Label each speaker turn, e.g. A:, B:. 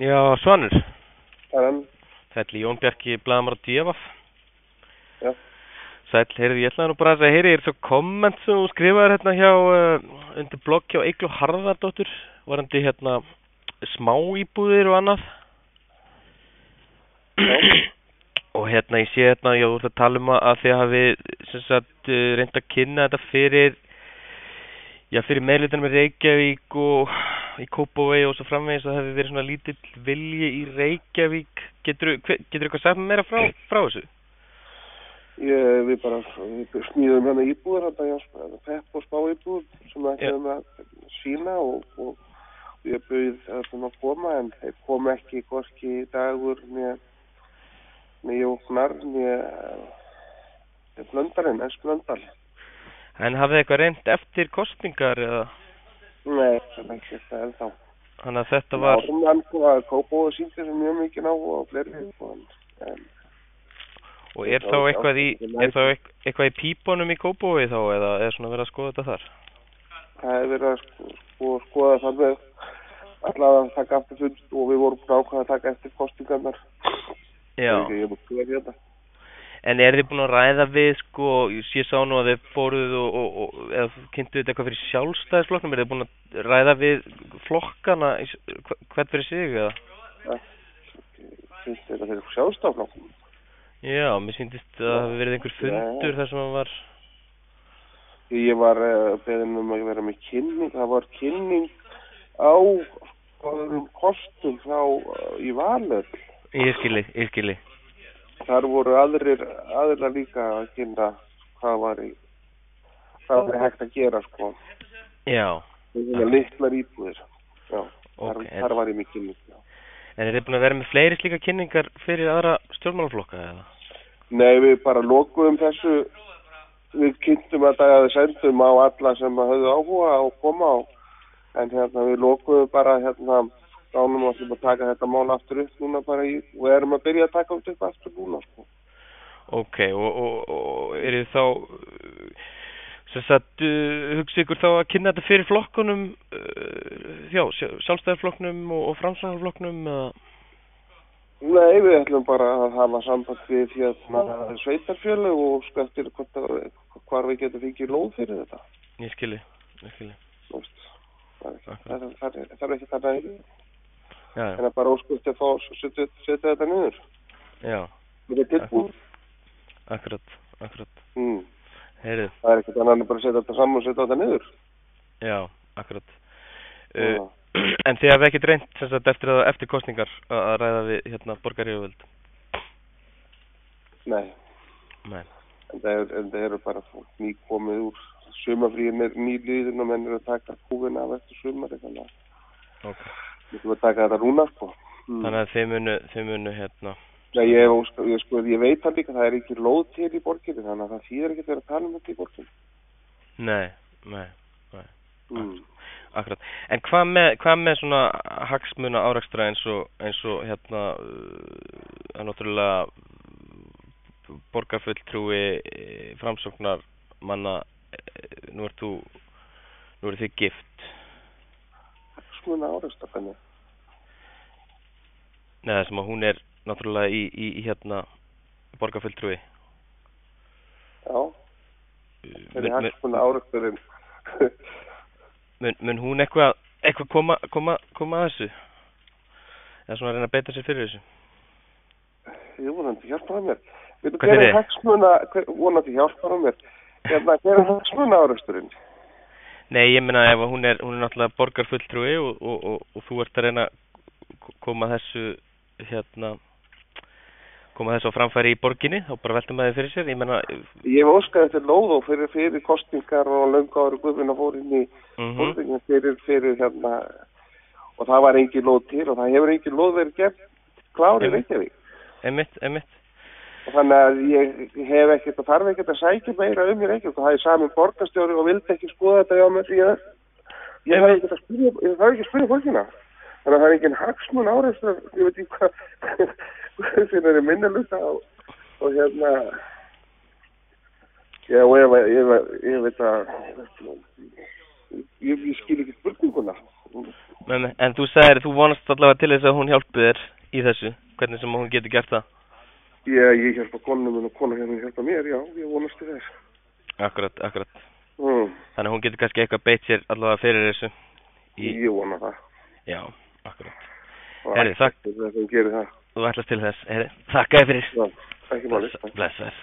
A: Já, Svanur.
B: Það er hann.
A: Sæll, Jón Bjarki, blaðamaður á D.F.
B: Já.
A: Sæll, heyrðu, ég ætlaði nú bara að heyri, svo komment sem þú skrifaðir hérna hjá, undir blogg hjá Eygló Harðardóttur, varandi hérna smáíbúðir og annað.
B: Já.
A: Og hérna, ég sé hérna, já, þú ert að tala um að þið hafi, sem sagt, reynd að kynna þetta fyrir meðhlutanum í Reykjavík og í Kópavogi og svo framvegis að það hefði verið svona lítill vilji í Reykjavík. Geturðu eitthvað sagt meira frá þessu?
B: Við smíðum hérna íbúður, pepp og spáíbúður sem við ætlum að sína og ég bauð þeim að koma en þeir kom ekki hvorki Dagur né Jóknar né Blöndarinn, Blöndal.
A: En hafið þið eitthvað reynt eftir kosningar eða?
B: Nei, það er ekki þetta ennþá.
A: Þannig að þetta var...
B: Kópavogi sýndi sem mjög mikið ná og fleiri.
A: Og er þá eitthvað í pípunum í Kópavogi þá eða er svona verið að skoða þetta þar?
B: Það hefur verið að skoða það með allavega að taka aftur fund og við vorum ákvað að taka eftir kostingarnar.
A: Já.
B: Ég múið skoða þetta.
A: En er þið búin að ræða við, sko, ég sá nú að þið fóruð eða kynntuð þetta eitthvað fyrir Sjálfstæðisflokknum, er þið búin að ræða við flokkana hvert fyrir sig eða?
B: Ja, finnst þetta fyrir Sjálfstæðisflokknum?
A: Já, mér sýndist að það hafi verið einhver fundur þar sem hann var...
B: Ég var beðinn að vera með kynning, það var kynning á kostum í Valur.
A: Ég skilji.
B: Þar voru aðrir líka að kynna hvað var hægt að gera, sko.
A: Já.
B: Það var litlar íbúðir. Já,
A: okay.
B: Þar var ég með kynning, já.
A: En er þið búin að vera með fleiri slíka kynningar fyrir aðra stjórnmálaflokka, eða?
B: Nei, við bara lokuðum þessu. Við kynntum að það sendum á alla sem höfðu áhuga að koma á. En við lokuðum bara dánum að taka þetta mál aftur upp núna bara og erum að byrja að taka upp aftur núna, sko. Ok,
A: og er þið þá, sem sagt, hugsið ykkur þá að kynna þetta fyrir flokkunum, Sjálfstæðisflokknum og Framsóknarflokknum, eða?
B: Nei, við ætlum bara að hafa samband við sveitarfélög og eftir hvar við getum fengið lóð fyrir þetta.
A: Ég skilji.
B: Það er ekki þarna í.
A: En
B: það bara óskust að fá að setja þetta niður.
A: Já.
B: Þetta er tilbúið.
A: Akkurat.
B: Heyrðu. Það er ekkert annað bara að setja þetta saman og setja þetta niður.
A: Já, akkurat. En þið hafið ekkert reynt sem sagt eftir kosningar að ræða við borgaryfirvöld?
B: Nei. En það eru bara ný komið úr sumarfríin nýliðin og menn eru að taka kúfina af eftir sumari þannig að við þurfum að taka þetta núna, sko.
A: Þannig að þið munu
B: Nei, ég veit það líka, það er ekki lóð til í borginni, þannig að það þýðir ekki að tala um þetta í borginni.
A: Nei. Akkurat. En hvað með svona hagsmuna árekstra eins og náttúrulega borgarfulltrúi Framsóknarmanna, nú eru þið gift.
B: Hagsmuna árekstra, hvernig?
A: Nei, það sem að hún er náttúrulega í borgarfulltrúi.
B: Já. Það er hagsmuna áreksturinn.
A: Mun hún eitthvað koma að þessu? Eða svona að reyna að beita sér fyrir þessu?
B: Ég vonandi hjálpar mér. Hver er hagsmuna, vonandi hjálpar mér. Hver er hagsmuna áreksturinn?
A: Nei, ég meina ef hún er náttúrulega borgarfulltrúi og þú ert að reyna að koma þessu á framfæri í borginni, þá bara veltum maður fyrir sér.
B: Ég hef óskað eftir lóð og fyrir kostingar og löngu ári Guðfinna fór inn í borginni fyrir og það var engin lóð til og það hefur engin lóð verið gert klár í Reykjavík.
A: Einmitt.
B: Og þannig að ég hef ekkert og þarf ekkert að sækja meira í Reykjavík og það er sami borgarstjóri og vildi ekki skoða þetta hjá mér. Ég hef ekkert að spyrja fólkina. Þannig að það er engin hagsmun árekstur, ég veit ekki hvað sem er minniluta og ég veit að ég skil ekki spurninguna.
A: En þú sagðir, þú vonast allavega til þess að hún hjálpi þér í þessu, hvernig sem hún getur gert það.
B: Ég hjálpa konunum minn og kona hérna hjálpa mér, já, ég vonast til þess.
A: Akkurat. Þannig að hún getur kannski eitthvað beitt sér allavega fyrir þessu.
B: Ég vona það.
A: Já, akkurat.
B: Herri, takk. Þú ætlast til þess.
A: Þú ætlast til þess. Herri, þakka þér fyrir.
B: Já, ekki máli.
A: Blessaður.